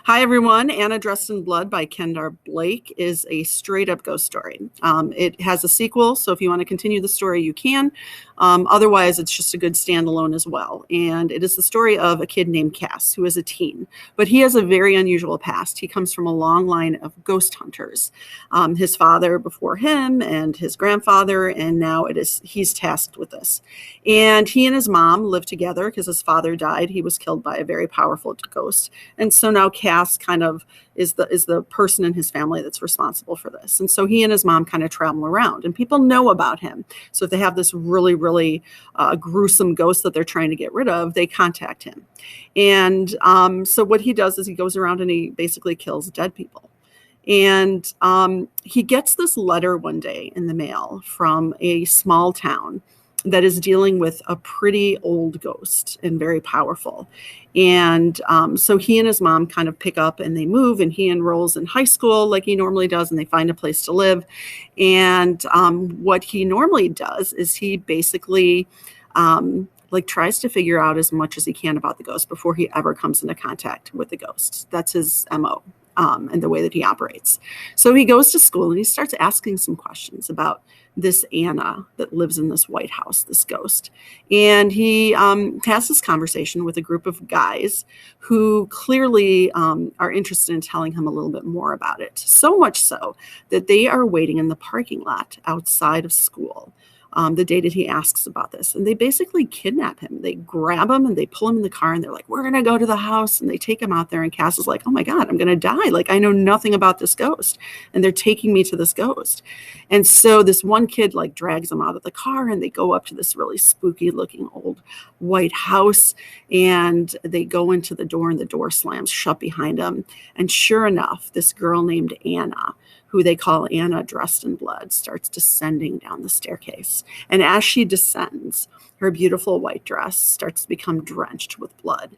Hi, everyone. Anna Dressed in Blood by Kendar Blake is a straight up ghost story. It has a sequel, so if you want to continue the story, you can. Otherwise, it's just a good standalone as well. And it is the story of a kid named Cass, who is a teen, but he has a very unusual past. He comes from a long line of ghost hunters. His father before him and his grandfather, and now he's tasked with this. And he and his mom live together because his father died. He was killed by a very powerful ghost. And so now Cass kind of is the person in his family that's responsible for this. And so he and his mom kind of travel around, and people know about him. So if they have this really, really gruesome ghost that they're trying to get rid of, they contact him. And so what he does is he goes around and he basically kills dead people. And he gets this letter one day in the mail from a small town that is dealing with a pretty old ghost and very powerful. And so he and his mom kind of pick up and they move, and he enrolls in high school like he normally does, and they find a place to live. And what he normally does is he basically tries to figure out as much as he can about the ghost before he ever comes into contact with the ghost. That's his MO. And the way that he operates. So he goes to school and he starts asking some questions about this Anna that lives in this White House, this ghost. And he has this conversation with a group of guys who clearly are interested in telling him a little bit more about it. So much so that they are waiting in the parking lot outside of school the day that he asks about this. And they basically kidnap him. They grab him and they pull him in the car and they're like, we're going to go to the house. And they take him out there, and Cass is like, oh my God, I'm going to die. Like, I know nothing about this ghost. And they're taking me to this ghost. And so this one kid drags him out of the car, and they go up to this really spooky looking old White House, and they go into the door, and the door slams shut behind them. And sure enough, this girl named Anna, who they call Anna Dressed in Blood, starts descending down the staircase. And as she descends, her beautiful white dress starts to become drenched with blood.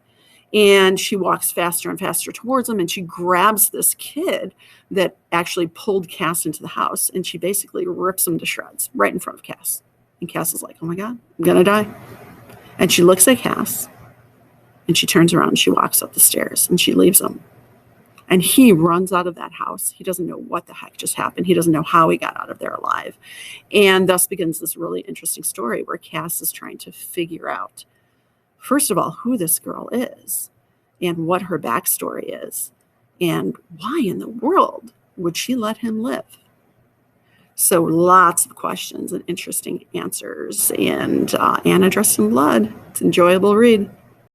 And she walks faster and faster towards him, and she grabs this kid that actually pulled Cass into the house, and she basically rips him to shreds right in front of Cass. And Cass is like, oh my God, I'm going to die. And she looks at Cass, and she turns around, and she walks up the stairs, and she leaves him. And he runs out of that house. He doesn't know what the heck just happened. He doesn't know how he got out of there alive. And thus begins this really interesting story where Cass is trying to figure out, first of all, who this girl is and what her backstory is and why in the world would she let him live. So lots of questions and interesting answers. And Anna Dressed in Blood. It's an enjoyable read.